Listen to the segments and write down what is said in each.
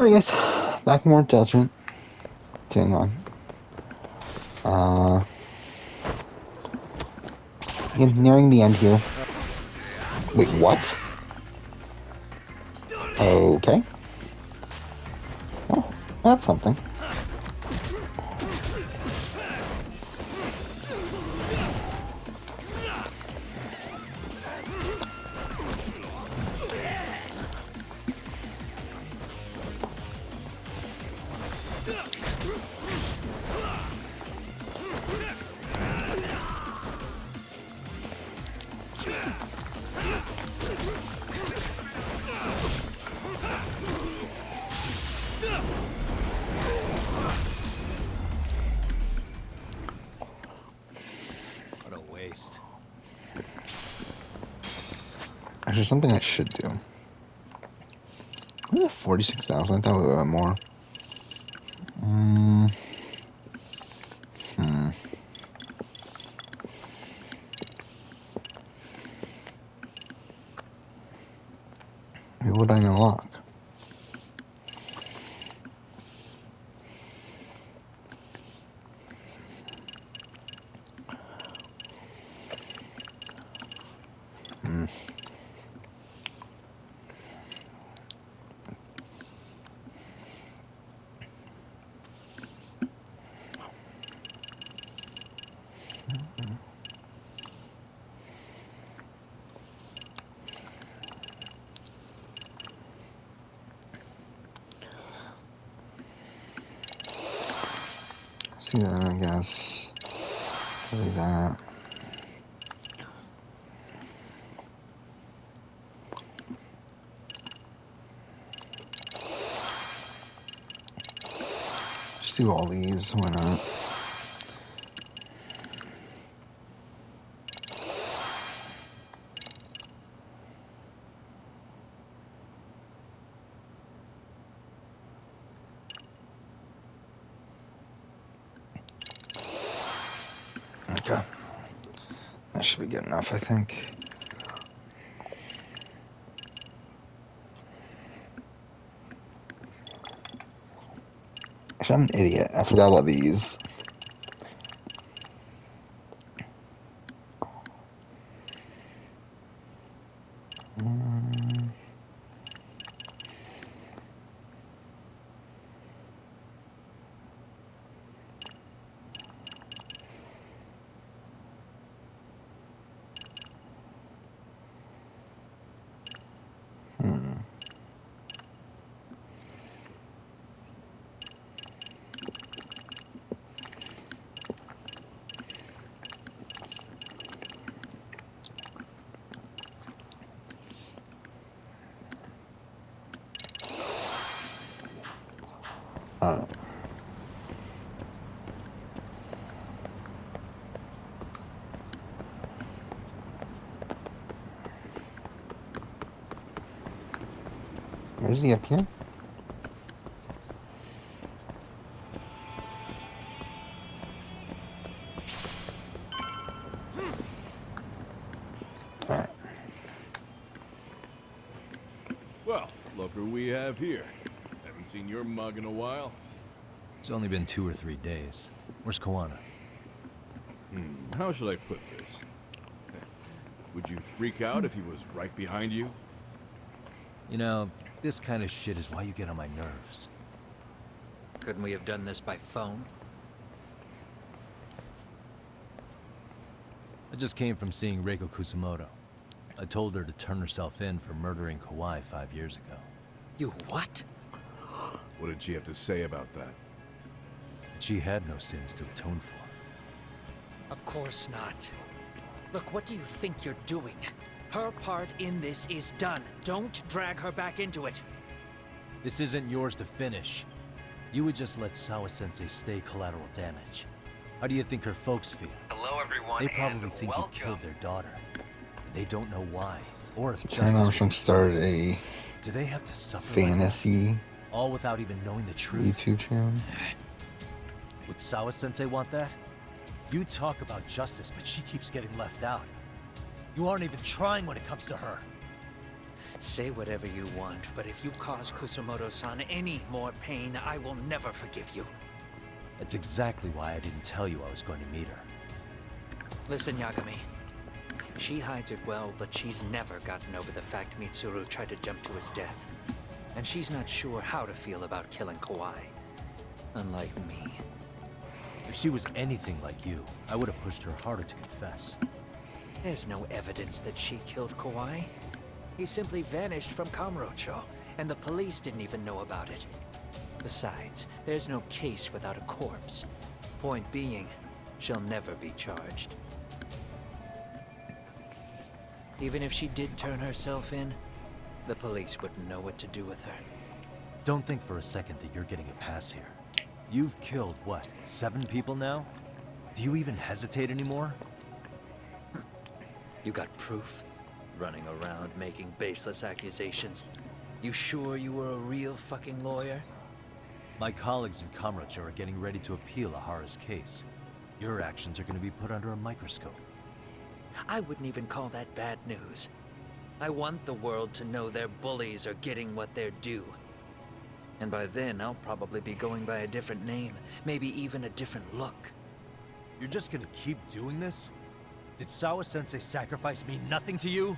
Alright guys, back more Judgment. Hang on. Uh, nearing the end here. Wait, what? Okay. Well, that's something. What a waste. Actually, something I should do. 46,000. I thought we were more. What would I unlock? See that, I guess. Like that. Just do all these, why not? Okay. That should be good enough, I think. Actually, I'm an idiot. I forgot about these. Where's he up here? Alright. Well, look who we have here. Haven't seen your mug in a while. It's only been 2 or 3 days. Where's Koana? How should I put this? Would you freak out if he was right behind you? You know, this kind of shit is why you get on my nerves. Couldn't we have done this by phone? I just came from seeing Reiko Kusamoto. I told her to turn herself in for murdering Kawhi 5 years ago. You what? What did she have to say about that? That she had no sins to atone for. Of course not. Look, what do you think you're doing? Her part in this is done. Don't drag her back into it. This isn't yours to finish. You would just let Sawa-sensei stay collateral damage. How do you think her folks feel? Hello, everyone, They probably and think welcome. you killed their daughter. They don't know why, or if Karen Armstrong started a Do they have to suffer like fantasy that? All without even knowing the truth? YouTube channel. Would Sawa-sensei want that? You talk about justice, but she keeps getting left out. You aren't even trying when it comes to her. Say whatever you want, but if you cause Kusumoto-san any more pain, I will never forgive you. That's exactly why I didn't tell you I was going to meet her. Listen, Yagami. She hides it well, but she's never gotten over the fact Mitsuru tried to jump to his death. And she's not sure how to feel about killing Kawhi. Unlike me. If she was anything like you, I would have pushed her harder to confess. There's no evidence that she killed Kawhi. He simply vanished from Kamurocho, and the police didn't even know about it. Besides, there's no case without a corpse. Point being, she'll never be charged. Even if she did turn herself in, the police wouldn't know what to do with her. Don't think for a second that you're getting a pass here. You've killed, what, 7 people now? Do you even hesitate anymore? You got proof? Running around making baseless accusations. You sure you were a real fucking lawyer? My colleagues in Kamurocho are getting ready to appeal Ahara's case. Your actions are going to be put under a microscope. I wouldn't even call that bad news. I want the world to know their bullies are getting what they're due. And by then, I'll probably be going by a different name, maybe even a different look. You're just gonna keep doing this? Did Sawa-sensei sacrifice mean nothing to you?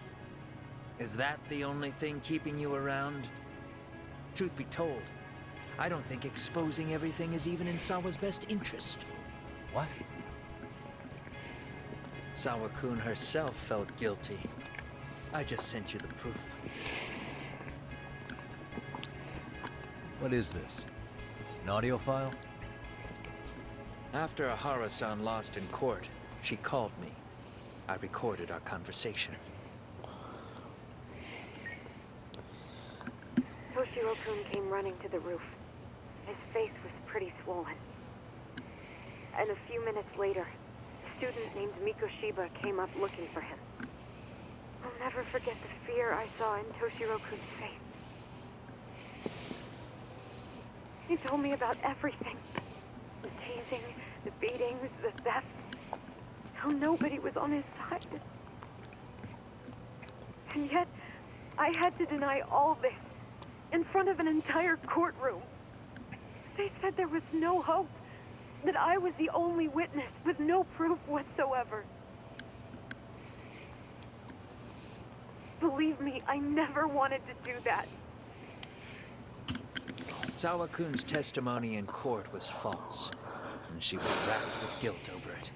Is that the only thing keeping you around? Truth be told, I don't think exposing everything is even in Sawa's best interest. What? Sawa-kun herself felt guilty. I just sent you the proof. What is this? An audio file? After Ahara-san lost in court, she called me. I recorded our conversation. Toshiro-kun came running to the roof. His face was pretty swollen. And a few minutes later, a student named Mikoshiba came up looking for him. I'll never forget the fear I saw in Toshiro-kun's face. He told me about everything. The teasing, the beatings, the theft. How nobody was on his side. And yet, I had to deny all this in front of an entire courtroom. They said there was no hope, that I was the only witness with no proof whatsoever. Believe me, I never wanted to do that. Sawa-kun's testimony in court was false, and she was racked with guilt over it.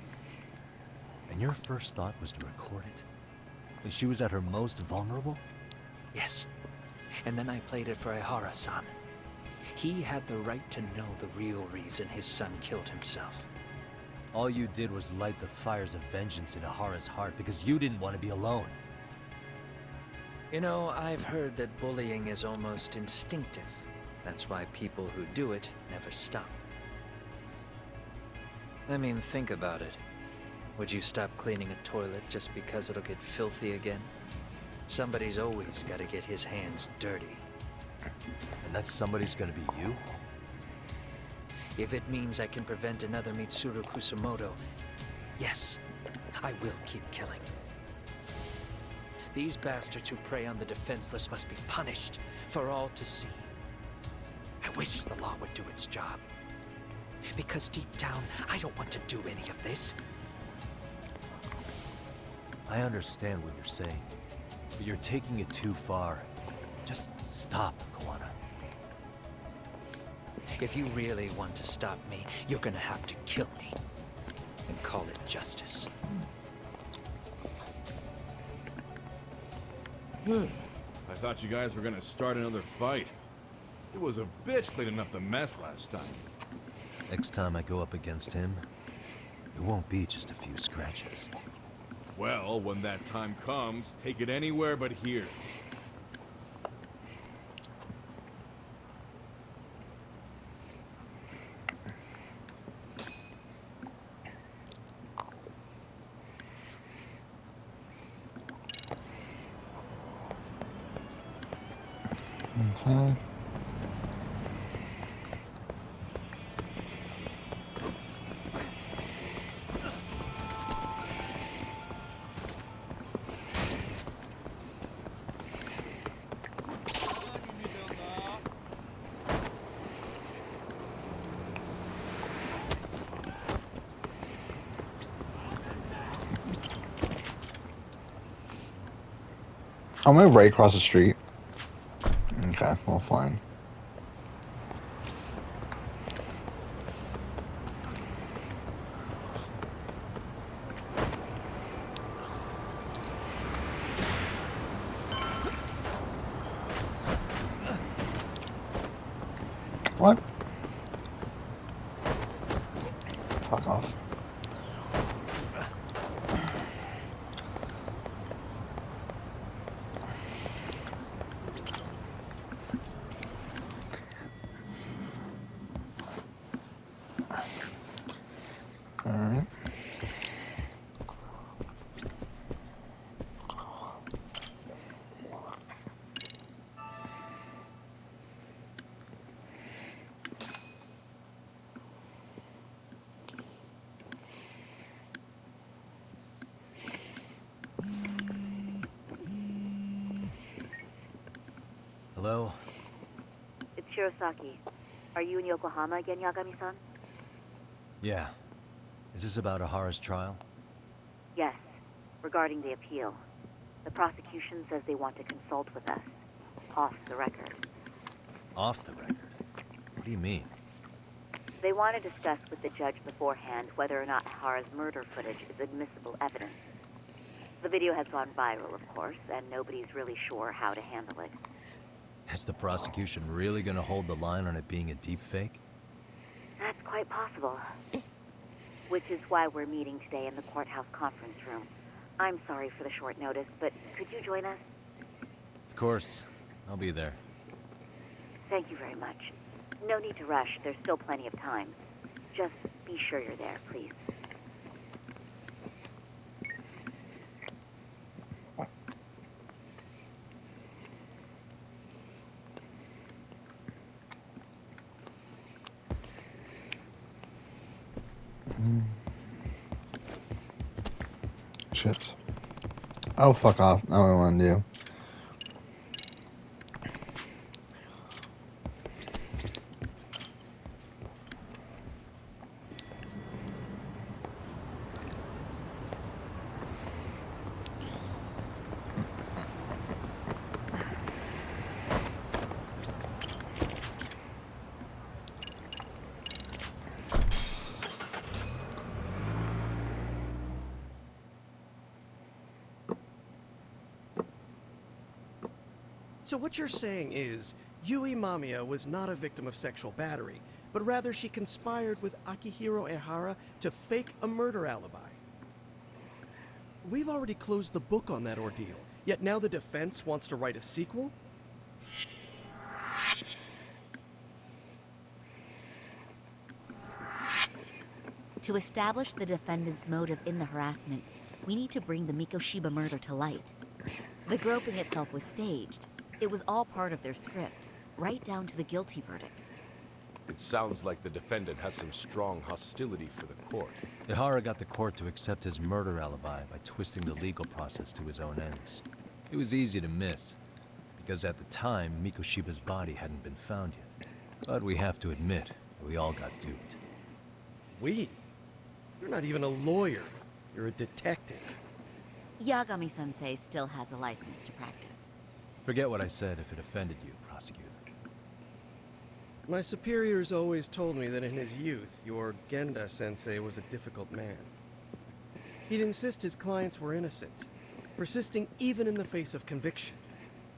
And your first thought was to record it? When she was at her most vulnerable? Yes, and then I played it for Ahara-san. He had the right to know the real reason his son killed himself. All you did was light the fires of vengeance in Ahara's heart because you didn't want to be alone. You know, I've heard that bullying is almost instinctive. That's why people who do it never stop. I mean, think about it. Would you stop cleaning a toilet just because it'll get filthy again? Somebody's always got to get his hands dirty. And that somebody's gonna be you? If it means I can prevent another Mitsuru Kusumoto, yes, I will keep killing. These bastards who prey on the defenseless must be punished for all to see. I wish the law would do its job. Because deep down, I don't want to do any of this. I understand what you're saying, but you're taking it too far. Just stop, Kawana. If you really want to stop me, you're gonna have to kill me. And call it justice. I thought you guys were gonna start another fight. It was a bitch cleaning up the mess last time. Next time I go up against him, it won't be just a few scratches. Well, when that time comes, take it anywhere but here. Okay. I'm gonna right across the street. Okay, well, fine. What? Fuck off. Alright. Hello? It's Shirosaki. Are you in Yokohama again, Yagami-san? Yeah. Is this about Ahara's trial? Yes. Regarding the appeal. The prosecution says they want to consult with us. Off the record. Off the record? What do you mean? They want to discuss with the judge beforehand whether or not Ahara's murder footage is admissible evidence. The video has gone viral, of course, and nobody's really sure how to handle it. Is the prosecution really gonna hold the line on it being a deepfake? That's quite possible. Which is why we're meeting today in the courthouse conference room. I'm sorry for the short notice, but could you join us? Of course. I'll be there. Thank you very much. No need to rush, there's still plenty of time. Just be sure you're there, please. Shit. Oh, fuck off. Not what I want to do. So what you're saying is, Yui Mamiya was not a victim of sexual battery, but rather she conspired with Akihiro Ehara to fake a murder alibi. We've already closed the book on that ordeal, yet now the defense wants to write a sequel? To establish the defendant's motive in the harassment, we need to bring the Mikoshiba murder to light. The groping itself was staged. It was all part of their script, right down to the guilty verdict. It sounds like the defendant has some strong hostility for the court. Ehara got the court to accept his murder alibi by twisting the legal process to his own ends. It was easy to miss, because at the time, Mikoshiba's body hadn't been found yet. But we have to admit, we all got duped. We? You're not even a lawyer. You're a detective. Yagami-sensei still has a license to practice. Forget what I said if it offended you, prosecutor. My superiors always told me that in his youth, your Genda-sensei was a difficult man. He'd insist his clients were innocent, persisting even in the face of conviction.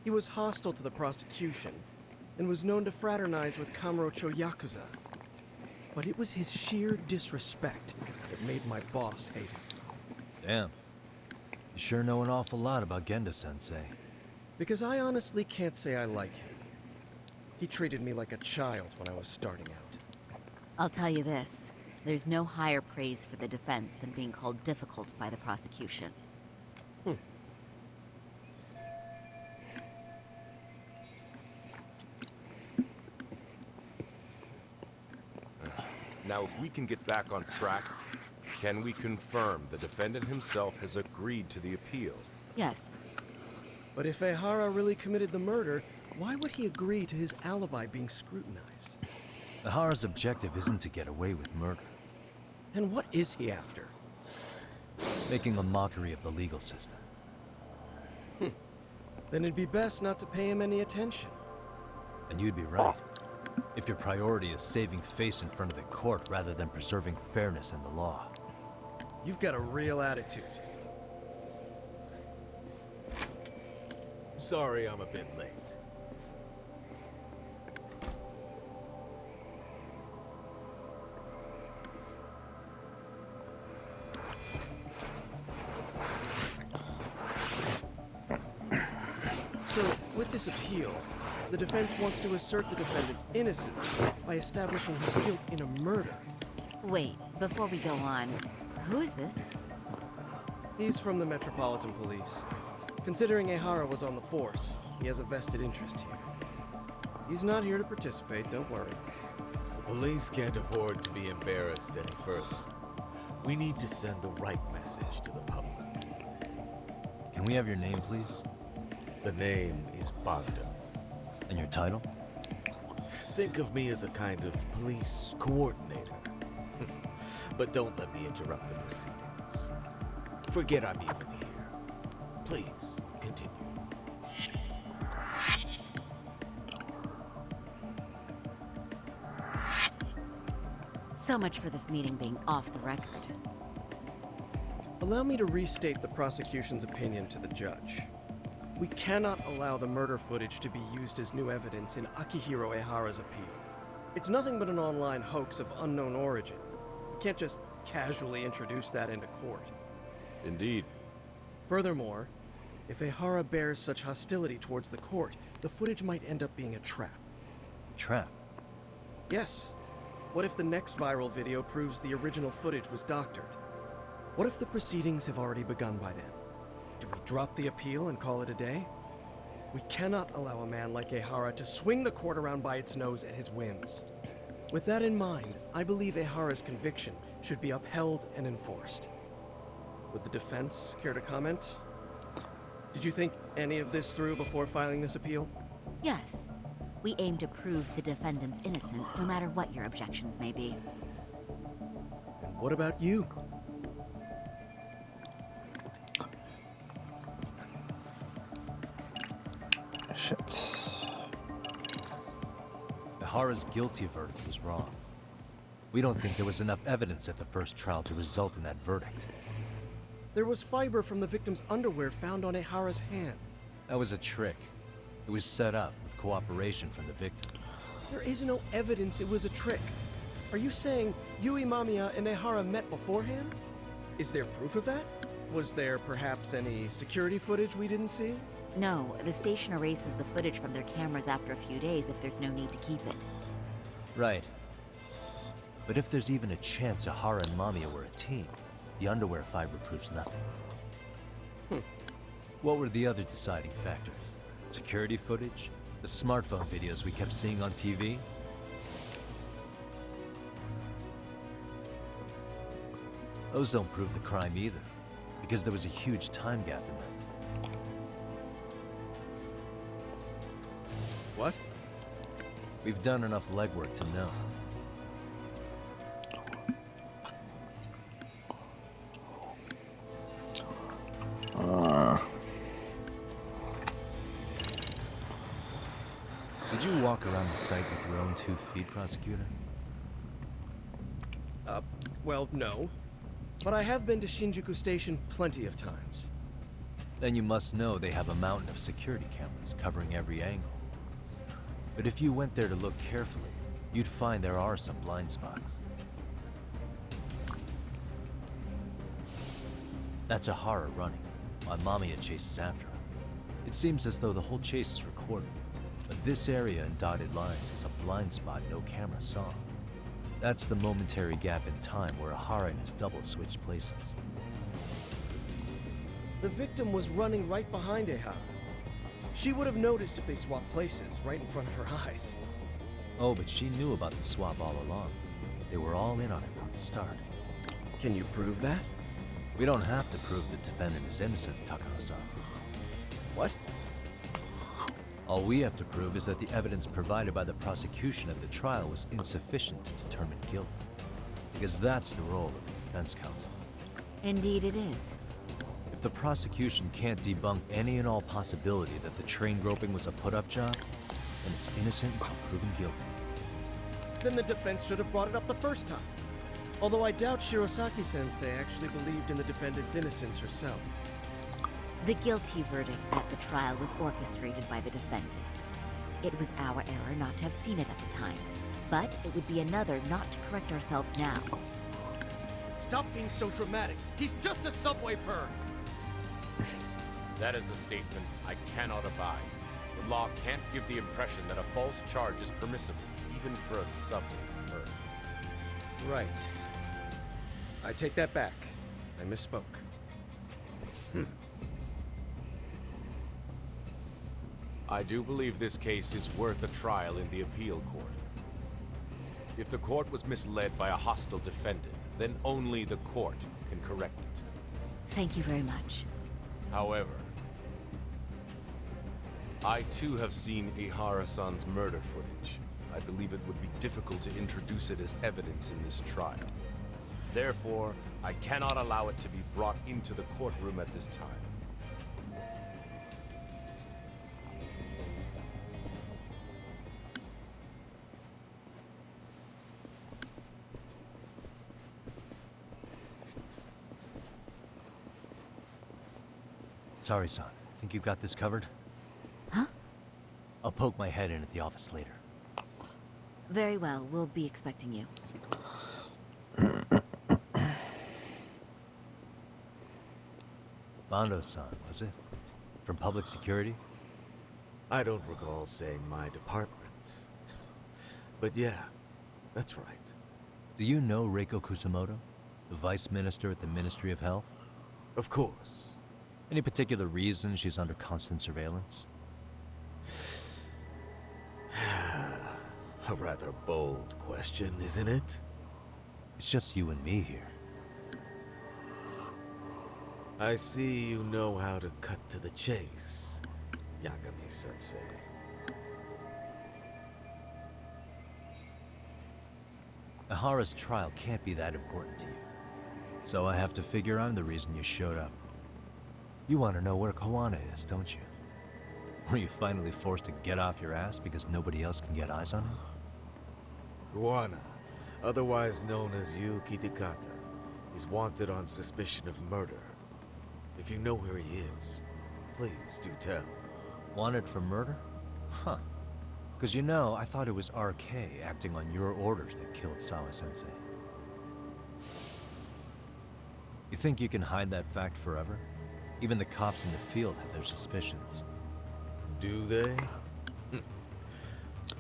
He was hostile to the prosecution, and was known to fraternize with Kamurocho Yakuza. But it was his sheer disrespect that made my boss hate him. Damn. You sure know an awful lot about Genda-sensei. Because I honestly can't say I like him. He treated me like a child when I was starting out. I'll tell you this, there's no higher praise for the defense than being called difficult by the prosecution. Now, if we can get back on track, can we confirm the defendant himself has agreed to the appeal? Yes. But if Ehara really committed the murder, why would he agree to his alibi being scrutinized? Ehara's objective isn't to get away with murder. Then what is he after? Making a mockery of the legal system. Then it'd be best not to pay him any attention. And you'd be right. If your priority is saving face in front of the court rather than preserving fairness in the law. You've got a real attitude. Sorry I'm a bit late. So, with this appeal, the defense wants to assert the defendant's innocence by establishing his guilt in a murder. Wait, before we go on, who is this? He's from the Metropolitan Police. Considering Ehara was on the force, he has a vested interest here. He's not here to participate, don't worry. The police can't afford to be embarrassed any further. We need to send the right message to the public. Can we have your name, please? The name is Bogdan. And your title? Think of me as a kind of police coordinator. But don't let me interrupt the proceedings. Forget I'm even here. Please, continue. So much for this meeting being off the record. Allow me to restate the prosecution's opinion to the judge. We cannot allow the murder footage to be used as new evidence in Akihiro Ehara's appeal. It's nothing but an online hoax of unknown origin. We can't just casually introduce that into court. Indeed. Furthermore, if Ehara bears such hostility towards the court, the footage might end up being a trap. Trap. Yes. What if the next viral video proves the original footage was doctored? What if the proceedings have already begun by then? Do we drop the appeal and call it a day? We cannot allow a man like Ehara to swing the court around by its nose at his whims. With that in mind, I believe Ehara's conviction should be upheld and enforced. Would the defense care to comment? Did you think any of this through before filing this appeal? Yes. We aim to prove the defendant's innocence, no matter what your objections may be. And what about you? Shit. Ehara's guilty verdict was wrong. We don't think there was enough evidence at the first trial to result in that verdict. There was fiber from the victim's underwear found on Ehara's hand. That was a trick. It was set up with cooperation from the victim. There is no evidence it was a trick. Are you saying Yui Mamiya and Ehara met beforehand? Is there proof of that? Was there perhaps any security footage we didn't see? No, the station erases the footage from their cameras after a few days if there's no need to keep it. Right. But if there's even a chance Ehara and Mamiya were a team, the underwear fiber proves nothing. What were the other deciding factors? Security footage? The smartphone videos we kept seeing on TV? Those don't prove the crime either, because there was a huge time gap in them. What? We've done enough legwork to know. Did you walk around the site with your own 2 feet, prosecutor? Well, no. But I have been to Shinjuku Station plenty of times. Then you must know they have a mountain of security cameras covering every angle. But if you went there to look carefully, you'd find there are some blind spots. That's Ehara running, while Mamiya chases after him. It seems as though the whole chase is recorded, but this area in dotted lines is a blind spot no camera saw. That's the momentary gap in time where Ehara and his double switched places. The victim was running right behind Ehara. She would have noticed if they swapped places right in front of her eyes. Oh, but she knew about the swap all along. They were all in on it from the start. Can you prove that? We don't have to prove the defendant is innocent, Takano-san. What? All we have to prove is that the evidence provided by the prosecution at the trial was insufficient to determine guilt. Because that's the role of the defense counsel. Indeed it is. If the prosecution can't debunk any and all possibility that the train groping was a put-up job, then it's innocent until proven guilty. Then the defense should have brought it up the first time. Although I doubt Shirosaki-sensei actually believed in the defendant's innocence herself. The guilty verdict at the trial was orchestrated by the defendant. It was our error not to have seen it at the time, but it would be another not to correct ourselves now. Stop being so dramatic. He's just a subway bird. That is a statement I cannot abide. The law can't give the impression that a false charge is permissible, even for a subway bird. Right. I take that back. I misspoke. I do believe this case is worth a trial in the appeal court. If the court was misled by a hostile defendant, then only the court can correct it. Thank you very much. However, I too have seen Ihara-san's murder footage. I believe it would be difficult to introduce it as evidence in this trial. Therefore, I cannot allow it to be brought into the courtroom at this time. Sorry, son. Think you've got this covered? Huh? I'll poke my head in at the office later. Very well, we'll be expecting you. Bando-san, was it? From public security? I don't recall saying my department. But yeah, that's right. Do you know Reiko Kusamoto? The vice minister at the Ministry of Health? Of course. Any particular reason she's under constant surveillance? A rather bold question, isn't it? It's just you and me here. I see you know how to cut to the chase, Yagami-sensei. Ihara's trial can't be that important to you. So I have to figure I'm the reason you showed up. You want to know where Kawana is, don't you? Were you finally forced to get off your ass because nobody else can get eyes on him? Kawana, otherwise known as Yu Kitakata, is wanted on suspicion of murder. If you know where he is, please do tell. Wanted for murder? Huh. Because you know, I thought it was RK acting on your orders that killed Sawa-sensei. You think you can hide that fact forever? Even the cops in the field have their suspicions. Do they?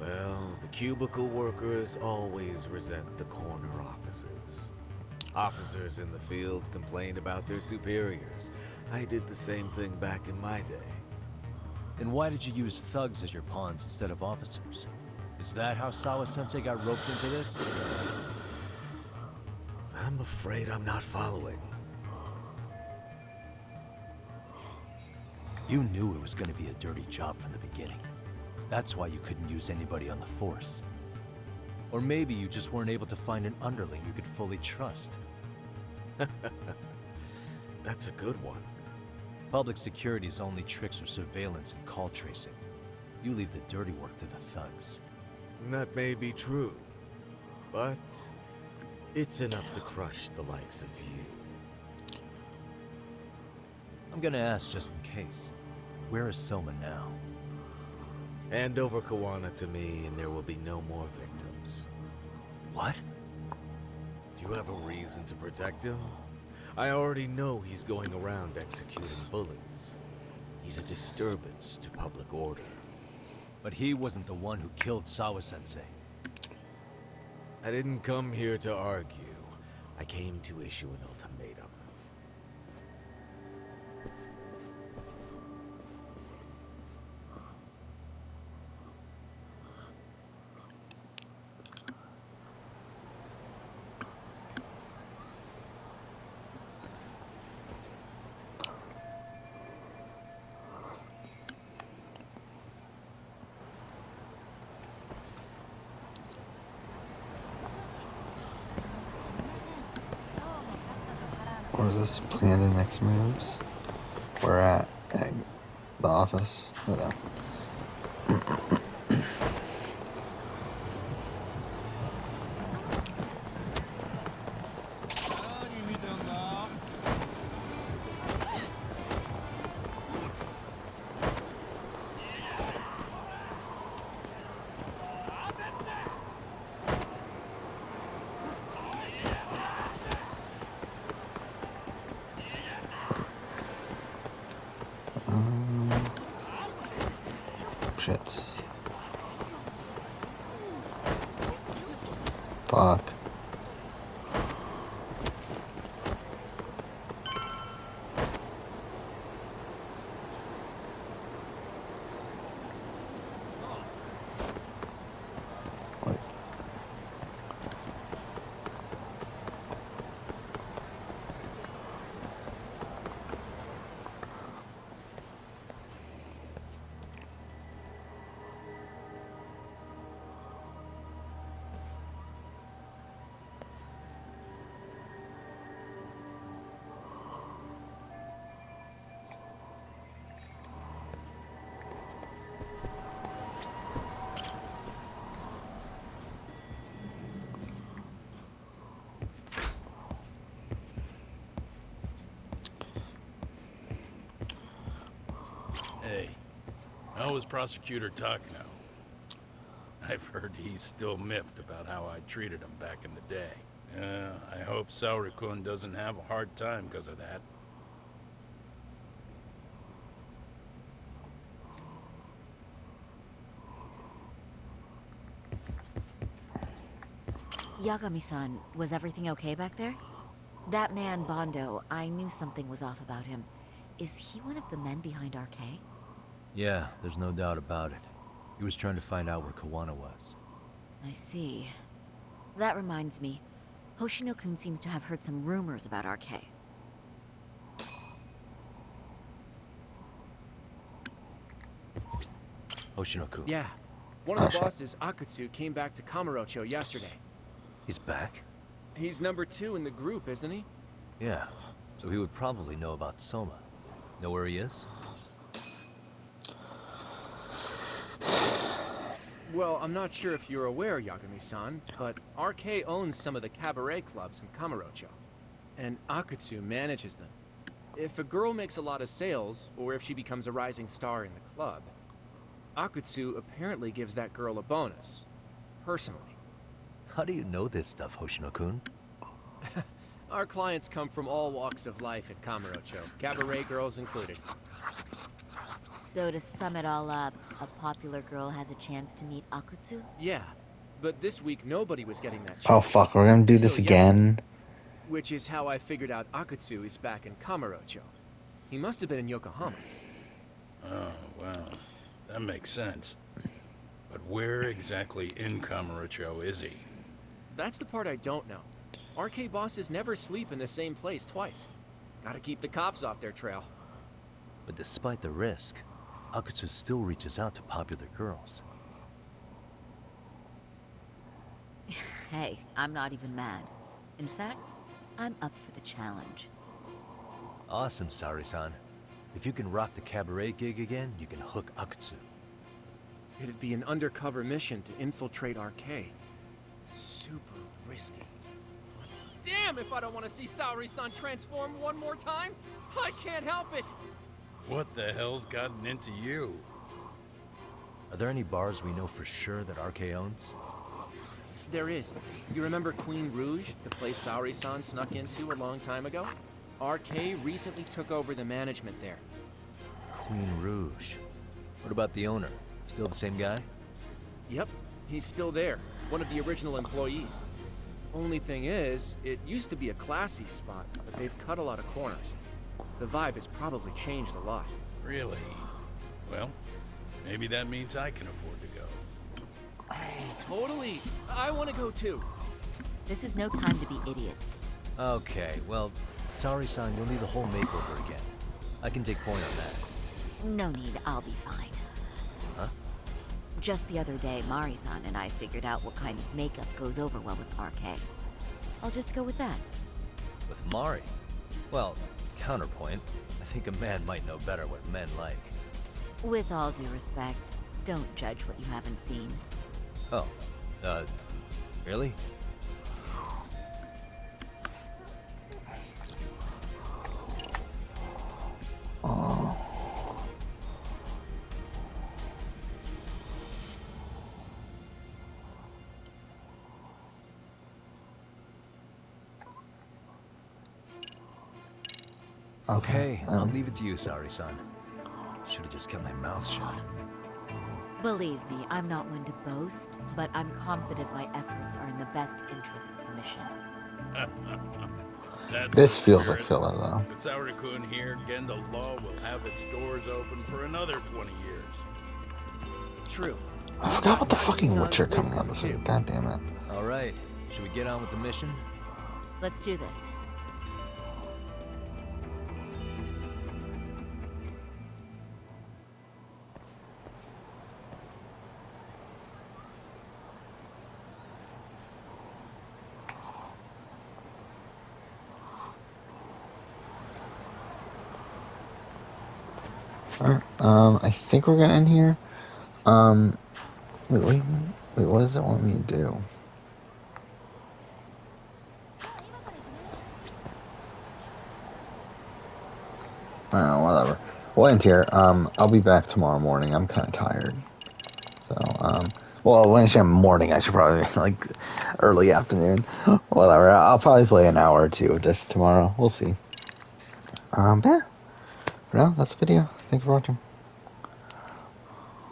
Well, the cubicle workers always resent the corner offices. Officers in the field complain about their superiors. I did the same thing back in my day. Then why did you use thugs as your pawns instead of officers? Is that how Sawa-sensei got roped into this? I'm afraid I'm not following. You knew it was going to be a dirty job from the beginning. That's why you couldn't use anybody on the force. Or maybe you just weren't able to find an underling you could fully trust. That's a good one. Public security's only tricks are surveillance and call tracing. You leave the dirty work to the thugs. That may be true, but it's enough to crush the likes of you. I'm gonna ask just in case. Where is Soma now? Hand over Kawana to me and there will be no more victims. What? Do you have a reason to protect him? I already know he's going around executing bullies. He's a disturbance to public order. But he wasn't the one who killed Sawa-sensei. I didn't come here to argue. I came to issue an ultimatum. Or is this plan the next moves? We're at the office. Okay. Shit. Fuck. Wait. Hey, how is Prosecutor Tuck now? I've heard he's still miffed about how I treated him back in the day. I hope Saori-kun doesn't have a hard time because of that. Yagami-san, was everything okay back there? That man, Bondo, I knew something was off about him. Is he one of the men behind RK? Yeah, there's no doubt about it. He was trying to find out where Kawana was. I see. That reminds me. Hoshino-kun seems to have heard some rumors about RK. Hoshino-kun. Yeah. One of the bosses, Akutsu, came back to Kamurocho yesterday. He's back? He's number 2 in the group, isn't he? Yeah, so he would probably know about Soma. Know where he is? Well, I'm not sure if you're aware, Yagami-san, but RK owns some of the cabaret clubs in Kamurocho, and Akutsu manages them. If a girl makes a lot of sales, or if she becomes a rising star in the club, Akutsu apparently gives that girl a bonus, personally. How do you know this stuff, Hoshino-kun? Our clients come from all walks of life at Kamurocho, cabaret girls included. So to sum it all up, a popular girl has a chance to meet Akutsu? Yeah, but this week nobody was getting that chance. Oh fuck, we're gonna do this again? Which is how I figured out Akutsu is back in Kamurocho. He must have been in Yokohama. Oh, well, that makes sense. But where exactly in Kamurocho is he? That's the part I don't know. RK bosses never sleep in the same place twice. Gotta keep the cops off their trail. But despite the risk, Akutsu still reaches out to popular girls. Hey, I'm not even mad. In fact, I'm up for the challenge. Awesome, Saori-san. If you can rock the cabaret gig again, you can hook Akutsu. It'd be an undercover mission to infiltrate RK. Super risky. Damn if I don't want to see Saori-san transform one more time! I can't help it! What the hell's gotten into you? Are there any bars we know for sure that RK owns? There is. You remember Queen Rouge, the place Saori-san snuck into a long time ago? RK recently took over the management there. Queen Rouge. What about the owner? Still the same guy? Yep, he's still there. One of the original employees. Only thing is, it used to be a classy spot, but they've cut a lot of corners. The vibe has probably changed a lot. Really? Well, maybe that means I can afford to go. Totally! I want to go too! This is no time to be idiots. Okay, well, Saori-san, you'll need the whole makeover again. I can take point on that. No need, I'll be fine. Huh? Just the other day, Mari-san and I figured out what kind of makeup goes over well with RK. I'll just go with that. With Mari? Well, Counterpoint, I think a man might know better what men like. With all due respect, don't judge what you haven't seen. Oh, really? Oh. Okay, I'll leave it to you, Saori-san. Should have just kept my mouth shut. Believe me, I'm not one to boast, but I'm confident my efforts are in the best interest of the mission. That's This the feels like spirit. filler, though. With Saori-kun here, Genda Law will have its doors open for another 20 years. True. I forgot about the fucking Son's Witcher coming out wisdom, this too. week. God damn it. Alright, should we get on with the mission? Let's do this. Alright, I think we're gonna end here. Wait, what does it want me to do? Whatever. We'll end here. I'll be back tomorrow morning. I'm kind of tired. So, well, when I say morning, I should probably, like, early afternoon. Whatever. I'll probably play an hour or two of this tomorrow. We'll see. Yeah. For now, that's the video. Thanks for watching.